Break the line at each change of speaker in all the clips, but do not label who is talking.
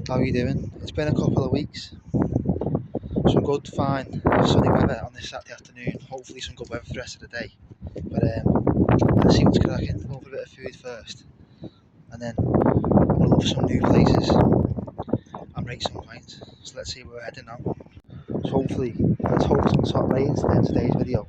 How are you doing? It's been a couple of weeks. Some good, fine, sunny weather on this Saturday afternoon. Hopefully some good weather for the rest of the day. But let's see what's cracking. Go for a bit of food first. And then we'll look for some new places and rate some pints. So let's see where we're heading now. So hopefully, let's hope some top ratings in today's video.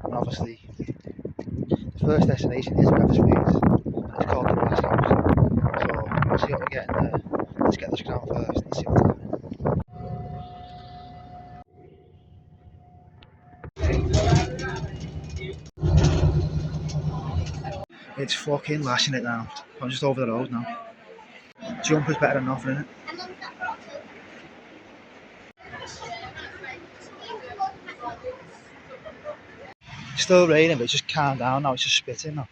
And obviously, the first destination is Wetherspoons. And it's called the Glass House. So we'll see what we're getting there. Let's get this crown first and see what's happening. It's fucking lashing it down. I'm just over the road now. Jumper's better than nothing, innit? It's still raining, but it's just calmed down now. It's just spitting now.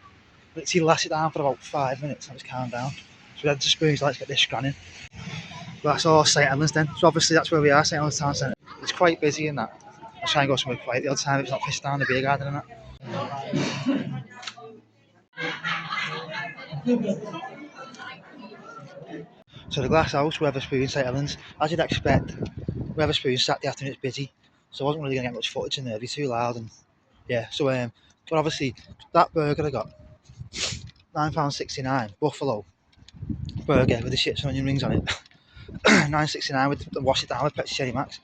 Literally lasted down for about 5 minutes and it's calmed down. So we had to spoons, let's get this scranning. But that's all St Helens then. So obviously that's where we are, St Helens Town Centre. It's quite busy in that. I'll try and go somewhere quiet the other time if it's not pissed down the beer garden and that. So the Glass House, Wetherspoons, St Helens. As you'd expect, Wetherspoons Saturday afternoon it's busy. So I wasn't really going to get much footage in there, it'd be too loud and yeah. So but obviously that burger I got, £9.69, Buffalo burger with the chips and onion rings on it. £9.69 with the wash it down with Pepsi Cherry Max.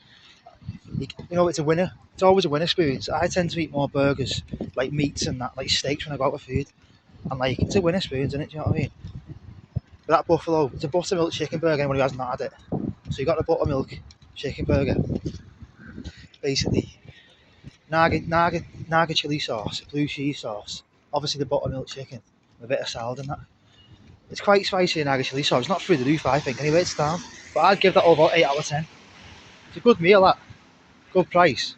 You know, it's a winner. It's always a winner, Spoons. I tend to eat more burgers, like meats and that, like steaks when I go out with food. And like, it's a winner, Spoons, isn't it? Do you know what I mean? But that Buffalo, it's a buttermilk chicken burger, anyone who hasn't had it. So you got the buttermilk chicken burger. Basically, naga chili sauce, blue cheese sauce, obviously the buttermilk chicken, with a bit of salad and that. It's quite spicy, naga chili sauce. It's not through the roof, I think. Anyway, it's down. But I'd give that over 8 out of 10. It's a good meal, that. Good price.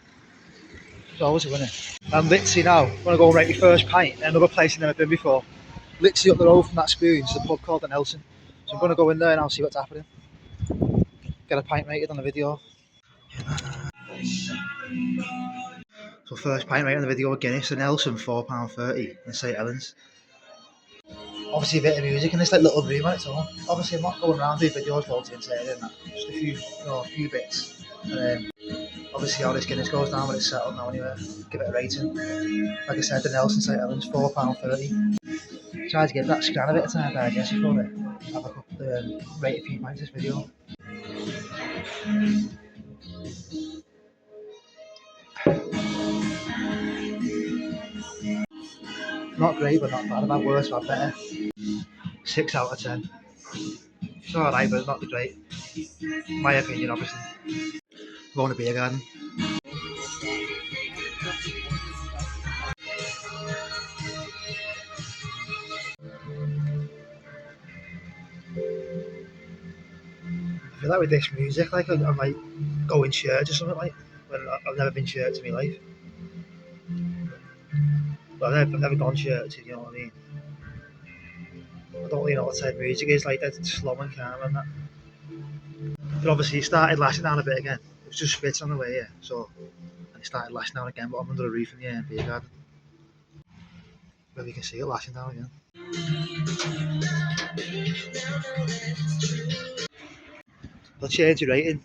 It's always a winner. I'm literally now going to go and rate my first pint in another place I've never been before. Literally up the road from that Spoons, there's a pub called the Nelson. So I'm going to go in there and I'll see what's happening. Get a pint rated on the video. So first pint rated on the video, Guinness, the Nelson, £4.30 in St Helens. Obviously a bit of music in this like little room on its own. Obviously I'm not going around doing videos loads in there and that. Just a few bits. Obviously how this Guinness goes down when it's settled now anyway. Give it a rating. Like I said, the Nelson St Helens, £4.30. Try to give that scran a bit of time to digest before it. Have a couple rate a few pints this video. Not great, but not bad. I've had worse, I've had better. 6 out of 10. It's alright, but not great. My opinion, obviously. Going to beer garden. I feel like with this music, like I might go in church or something like. When I've never been church in my life. But I've never gone church, if you know what I mean. I don't really know what type of music is, like that's slow and calm and that. But obviously it started lashing down a bit again. It was just spitting on the way here, so and it started lashing down again, but I'm under the roof in the beer garden. Where you can see it lashing down again. I'll change your rating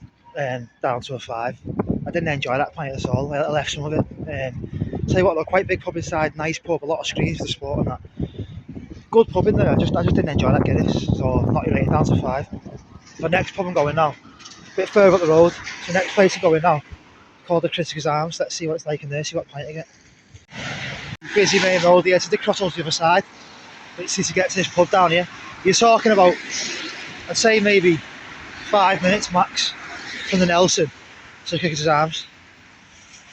down to a 5. I didn't enjoy that pint at all. I left some of it. Tell you what, they're quite big pub inside, nice pub, a lot of screens for the sport and that. Good pub in there. I just didn't enjoy that Guinness, so knock your rating down to 5. The next pub I'm going now, a bit further up the road. So the next place I'm going now, called the Critics Arms. Let's see what it's like in there. See what pint I get. Busy main road here. To the crossroads to the other side. Let's see to get to this pub down here. You're talking about, I'd say maybe 5 minutes max from the Nelson to the Cricketers Arms.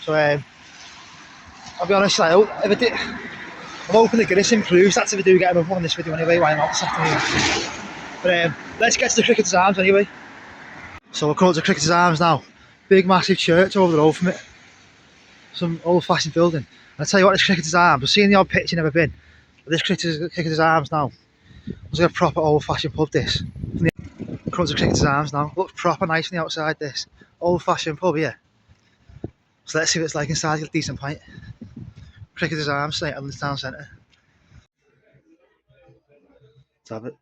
So I'll be honest, I'm hoping the Guinness improves. That's if I do get another one in this video anyway, why not this afternoon. But let's get to the Cricketers Arms anyway. So we're coming to the Cricketers Arms now. Big massive church over the road from it. Some old fashioned building. And I'll tell you what, this Cricketers Arms, I've seen the odd picture, never been. But this Cricketers Arms now, looks like a proper old fashioned pub this. Coming to Cricketers Arms now. Looks proper nice from the outside this. Old fashioned pub here. So let's see what it's like inside, get a decent pint. Cricketers Arms, St Helens Town Centre. Let's have it.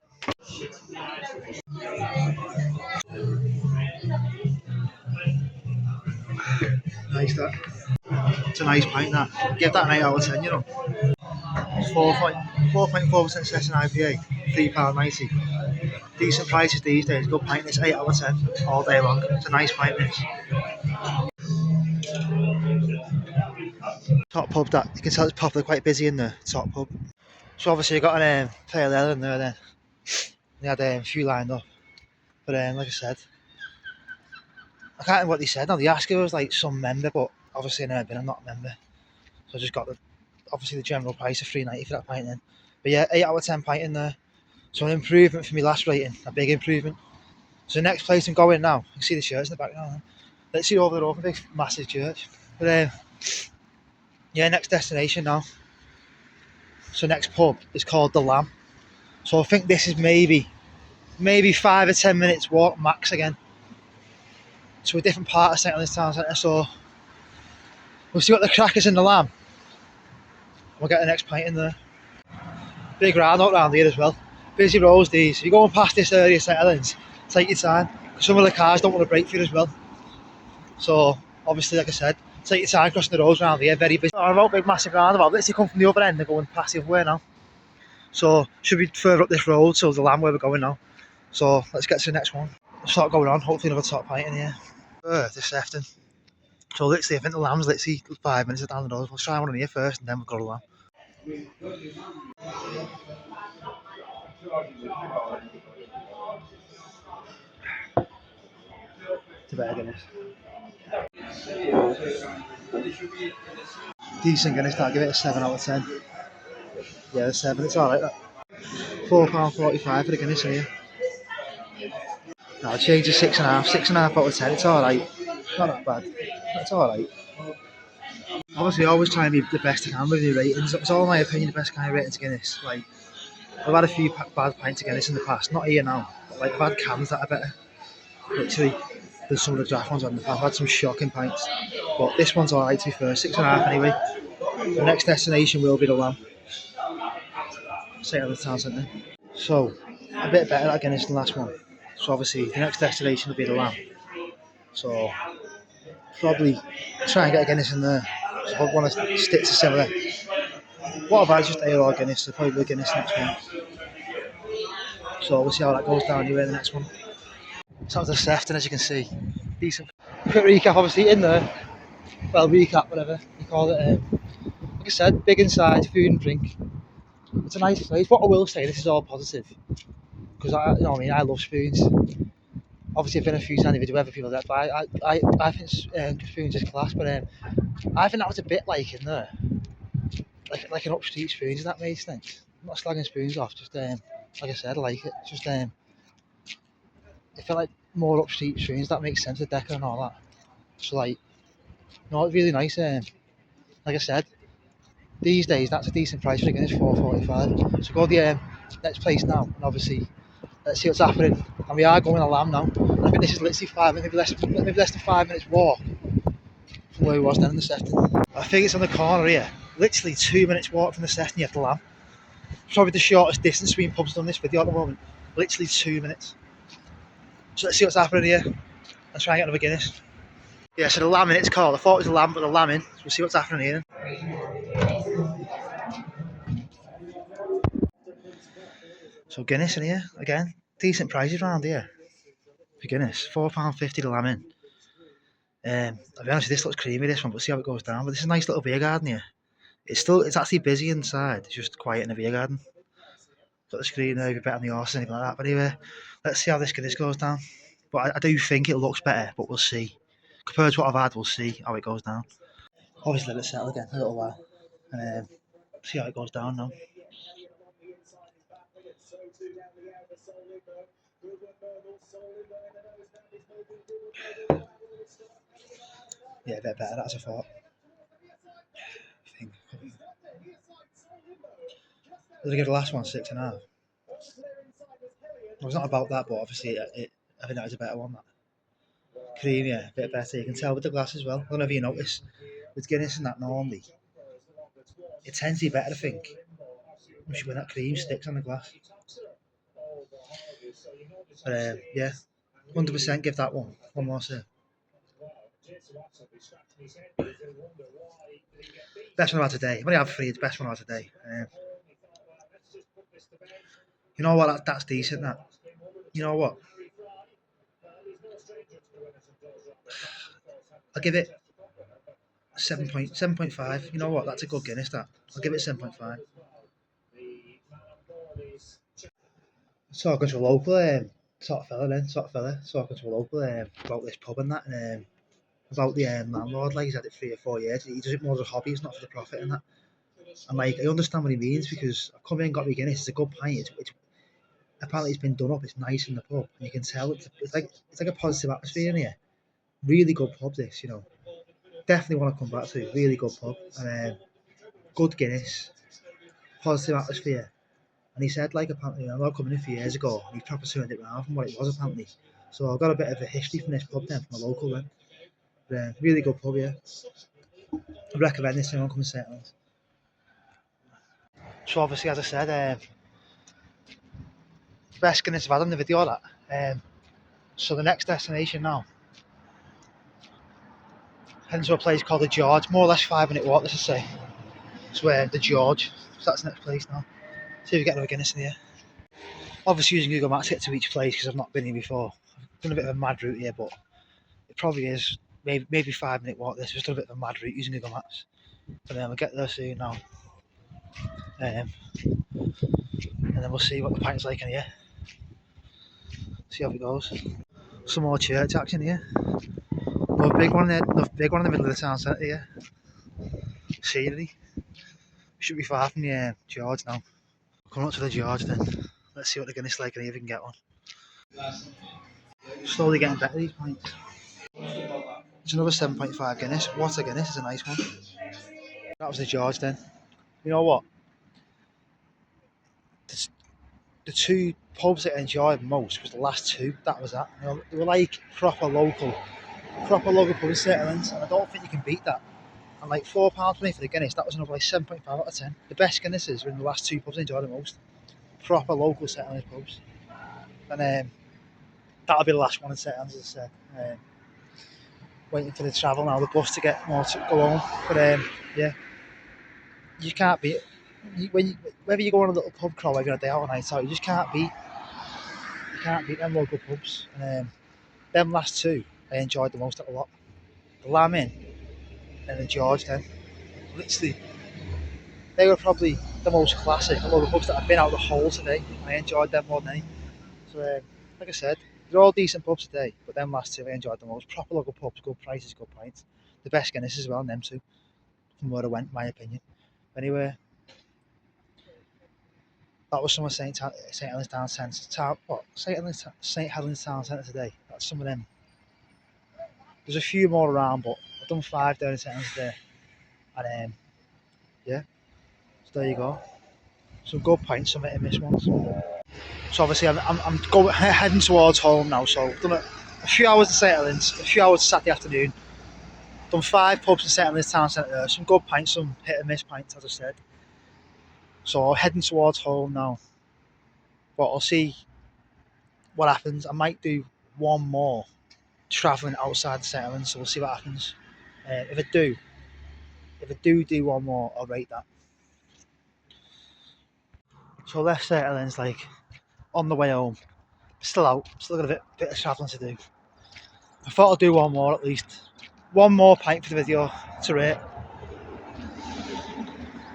Nice that. It's a nice pint that. Give that an 8 out of 10, you know. 4.4% session IPA, £3.90. Decent prices these days. Good pint. It's 8 out of 10 all day long. It's a nice pint. This top pub that you can tell it's popular, quite busy in the top pub. So obviously you got an pale ale in there. Then they had a few lined up, but like I said, I can't remember what they said. Now they asked if I was like some member, but obviously I've never been. I'm not a member, so I just got obviously the general price of £3.90 for that pint. Then, but yeah, 8 out of 10 pint in there. So an improvement from my last rating, a big improvement. So the next place I'm going now, you can see the shirts in the background. Let's see over the road, big massive church. But yeah, next destination now. So next pub is called the Lamb. So I think this is maybe 5 or 10 minutes walk max again. To a different part of St Helens town centre. So we'll see what the crack is in the Lamb. We'll get the next pint in there. Big round out round here as well. Busy roads these. If you're going past this area of St Helens, take your time. Some of the cars don't want to brake for you as well. So obviously, like I said, take your time crossing the roads around here. Very busy. Roundabout, big massive roundabout. Literally come from the other end. They're going past the other way now. So should be further up this road to the Lamb where we're going now. So let's get to the next one. Start going on. Hopefully another top pint in here. This afternoon. So literally, I think the Lamb's literally 5 minutes down the road. We'll try one in here first, and then we'll go to the Lamb. It's a better Guinness. Decent Guinness. I'll give it a 7 out of 10. Yeah, a 7. It's alright. That £4.45 for the Guinness in here. No, I'll change to 6.5. 6.5 out of 10. It's alright. Not that bad. It's alright. Obviously, I always try and be the best I can with your ratings. It's all my opinion, the best kind of ratings Guinness. Like, I've had a few bad pints of Guinness in the past. Not here now. But like, I've had cans that are better. Literally, than some of the draft ones I've had some shocking pints. But this one's alright to be fair. 6.5 anyway. The next destination will be the Lamb. St Helens Town Centre. So, a bit better at Guinness than the last one. So obviously, the next destination will be the Lamb. So, probably try and get a Guinness in there. So I want to stick to similar. What if I just ale or Guinness? So probably Guinness next one. So we'll see how that goes down anyway, the next one. So that was the Sefton, as you can see. Decent. Quick recap, obviously, in there. Well, recap, whatever you call it. Like I said, big inside, food and drink. It's a nice place. What I will say, this is all positive. Because you know what I mean, I love spoons. Obviously, I've been a few times with whoever people that, but I think spoons is class. But I think that was a bit like in there, like an upstreet spoons. If that makes sense. I'm not slagging spoons off. Just like I said, I like it. Just I feel like more upstreet spoons. That makes sense. The decor and all that. So like, no, it's really nice. Like I said, these days that's a decent price for it. It's £4.45. So go to the next place now, and obviously let's see what's happening. And we are going to Lamb now. And I think this is literally 5 minutes, maybe less than 5 minutes walk from where we was then in the Sefton. I think it's on the corner here. Literally 2 minutes walk from the Sefton, you have to Lamb. Probably the shortest distance between pubs done this video at the moment. Literally 2 minutes. So let's see what's happening here. Let's try and get another Guinness. Yeah, so the Lamb in it's called. I thought it was a Lamb, but the Lamb in. So we'll see what's happening here. So Guinness in here again. Decent prices around here for Guinness. £4.50 the Lamb in. I'll be honest, this looks creamy, this one, but see how it goes down. But this is a nice little beer garden here. It's actually busy inside. It's just quiet in the beer garden. Got the screen there, you bet on the horse and anything like that. But anyway, let's see how this goes down. But I do think it looks better, but we'll see. Compared to what I've had, we'll see how it goes down. Obviously, let it settle again a little while. And see how it goes down now. Yeah, a bit better, that's a thought. I think. Did I give the last one 6.5? Well, it's not about that, but obviously I think that was a better one. That creamier, a bit better. You can tell with the glass as well. I don't know if you notice with Guinness and that normally, it tends to be better. I think when that cream sticks on the glass. Yeah, 100% give that one more sip. Best one I've had today. I've only had three. It's the best one I've had today. You know what? That's decent. That. You know what? I'll give it 7.5. You know what? That's a good Guinness. That. I'll give it 7.5. Talking to a local sort of fella talking to a local about this pub and that, and about the landlord. Like he's had it 3 or 4 years. He does it more as a hobby. It's not for the profit and that. And like I understand what he means because I've come in and got me Guinness. It's a good pint. It's apparently it's been done up. It's nice in the pub, and you can tell it's like a positive atmosphere in here. Really good pub. This, definitely want to come back to. Really good pub and good Guinness, positive atmosphere. And he said like apparently I'm not coming in a few years ago, and he proper turned it around from what it was apparently. So I've got a bit of a history from this pub then, from a local then. But, really good pub, yeah. I recommend this to anyone coming to St Helens. So obviously, as I said, best Guinness I've had on the video that. So the next destination now, heading to a place called the George, more or less 5 minute walk. Let's just say. It's where the George. So that's the next place now. See if we get another Guinness in here. Obviously using Google Maps to get to each place because I've not been here before. I've done a bit of a mad route here, but it probably is maybe 5 minute walk. This just done a bit of a mad route using Google Maps. But then we'll get there soon now. And then we'll see what the pint's like in here. See how it goes. Some more church action here. Another big one there. Another big one in the middle of the town centre here. Scenery. Should be far from the George now. Coming up to the George then. Let's see what the Guinness like and if we can get one. Slowly getting better these pints. It's another 7.5 Guinness. What a Guinness, it's a nice one. That was the George then. You know what? The two pubs that I enjoyed most was the last two. That was that. They were like proper local pubs in St Helens, and I don't think you can beat that. And like £4 for the Guinness, that was another like 7.5 out of 10. The best Guinnesses were in the last two pubs I enjoyed the most. Proper local St Helens pubs. And that'll be the last one in St Helens, as I said. Waiting for the travel now, the bus to get more to go home. But yeah, you can't beat it. Whether you go on a little pub crawl, whether you're a day out or night out, you just can't beat them local pubs. And them last two, I enjoyed the most a lot. The Lamb Inn and the George then. Literally, they were probably the most classic local pubs that I've been out the whole today. I enjoyed them more than any. So, like I said, they're all decent pubs today, but them last two I enjoyed the most. Proper local pubs, good prices, good pints. The best Guinness as well, and them two, from where I went, in my opinion. Anyway, that was some of St Helens Town Centre. What? St Helens Town Centre today. That's some of them. There's a few more around, but I've done 5 down in St Helens today. And yeah, so there you go. Some good pints, some hit and miss ones. So obviously I'm going heading towards home now. So I've done a few hours in St Helens, a few hours Saturday afternoon. Done 5 pubs in St Helens Town Centre. Some good pints, some hit and miss pints, as I said. So heading towards home now. But I'll see what happens. I might do one more travelling outside the St Helens, so we'll see what happens. If I do one more, I'll rate that. So I left St Helens like on the way home. Still out, still got a bit of travelling to do. I thought I'd do one more at least. One more pint for the video to rate.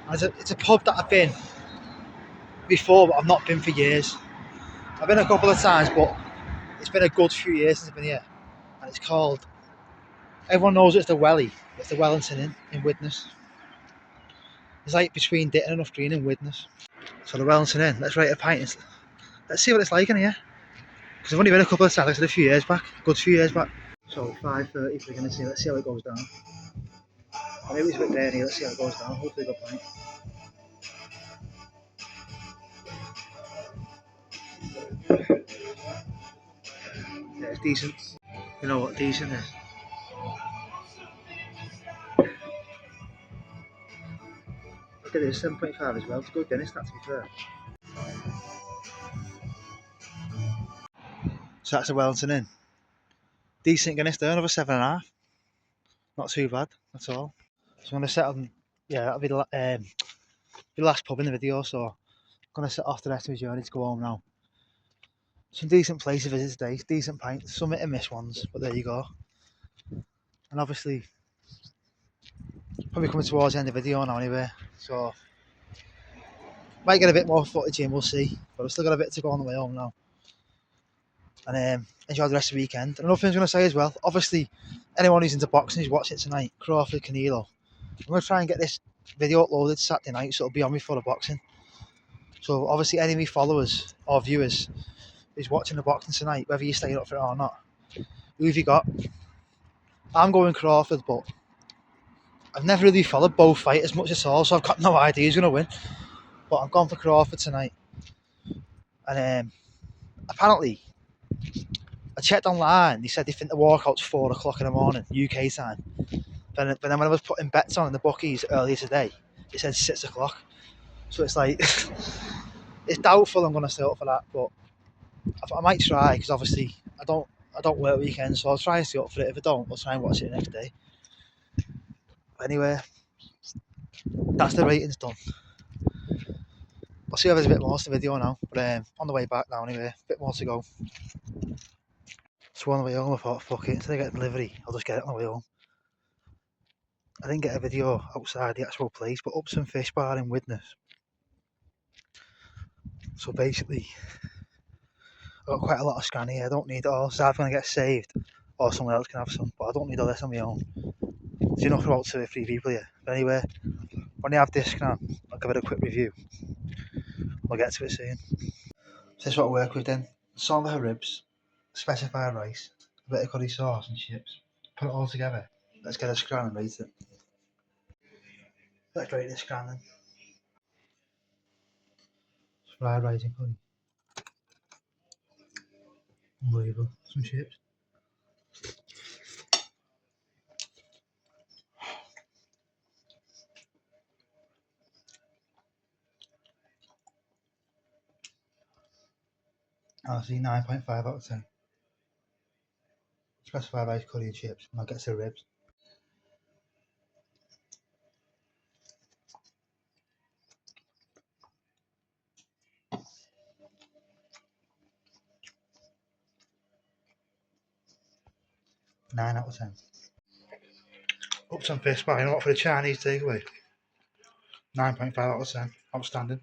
And it's a pub that I've been before, but I've not been for years. I've been a couple of times, but it's been a good few years since I've been here. And it's called, everyone knows it's the Welly. It's the Wellington Inn in Widnes. It's like between Ditton and Uff Green and Widnes. So the Wellington Inn, let's rate a pint. Let's see what it's like in here. Because I've only been a couple of times, like I said, a few years back. Good few years back. So 5:30 for the Guinness here. Let's see how it goes down. Maybe it's a bit dirty. Let's see how it goes down. Hopefully a good pint. Yeah, it's decent. You know what decent is? Look at this, 7.5 as well. It's good Guinness, that to be fair. So that's a Wellington in. Decent Guinness there, another 7.5. Not too bad at all. So I'm going to set on, yeah, that'll be the last pub in the video, so I'm going to set off the rest of my journey to go home now. Some decent places to visit today, decent pints, some hit and miss ones, but there you go. And obviously, probably coming towards the end of the video now anyway, so might get a bit more footage in, we'll see, but I've still got a bit to go on the way home now. And enjoy the rest of the weekend. And another thing I was going to say as well, obviously, anyone who's into boxing who's watching it tonight, Crawford Canelo, I'm going to try and get this video uploaded Saturday night, so it'll be on before the boxing. So obviously, any of my followers or viewers who's watching the boxing tonight, whether you're staying up for it or not, who have you got? I'm going Crawford, but I've never really followed both fighters much at all, so I've got no idea who's going to win. But I'm going for Crawford tonight. And apparently, I checked online, they said they think the walkout's 4 o'clock in the morning, UK time. But then when I was putting bets on in the bookies earlier today, it said 6 o'clock. So it's like, it's doubtful I'm going to stay up for that, but I might try, because obviously I don't work weekends, so I'll try and stay up for it. If I don't, I'll try and watch it the next day. Anyway, that's the ratings done. I'll see if there's a bit more to the video now, but on the way back now anyway, a bit more to go. So on the way home I thought, fuck it, instead of getting delivery, I'll just get it on the way home. I didn't get a video outside the actual place, but Upson Fish Bar in Widnes. So basically, I've got quite a lot of scan here, I don't need it all, so I'm going to get saved, or someone else can have some, but I don't need all this on my own. There's enough for about 2 or 3 people here. But anyway, when I have this scan, I'll give it a quick review. We'll get to it soon. So this is what I work with then. Salt her ribs, specified rice, a bit of curry sauce and chips. Put it all together. Let's get a scran and rate it. Let's rate this scran then. Fried rice and curry. Unbelievable. Some chips. I'll see 9.5 out of 10. Specified rice, curry and chips. And I'll get to the ribs. Nine out of 10. Up some fish bar, you know what, for the Chinese takeaway? 9.5 out of 10. Outstanding.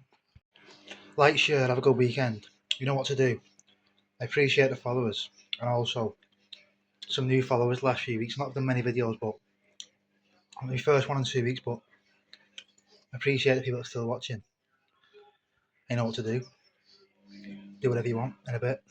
Like, share, have a good weekend. You know what to do. I appreciate the followers. And also, some new followers last few weeks. Not done many videos, but I'm my first one in 2 weeks, but I appreciate the people that are still watching. You know what to do. Do whatever you want in a bit.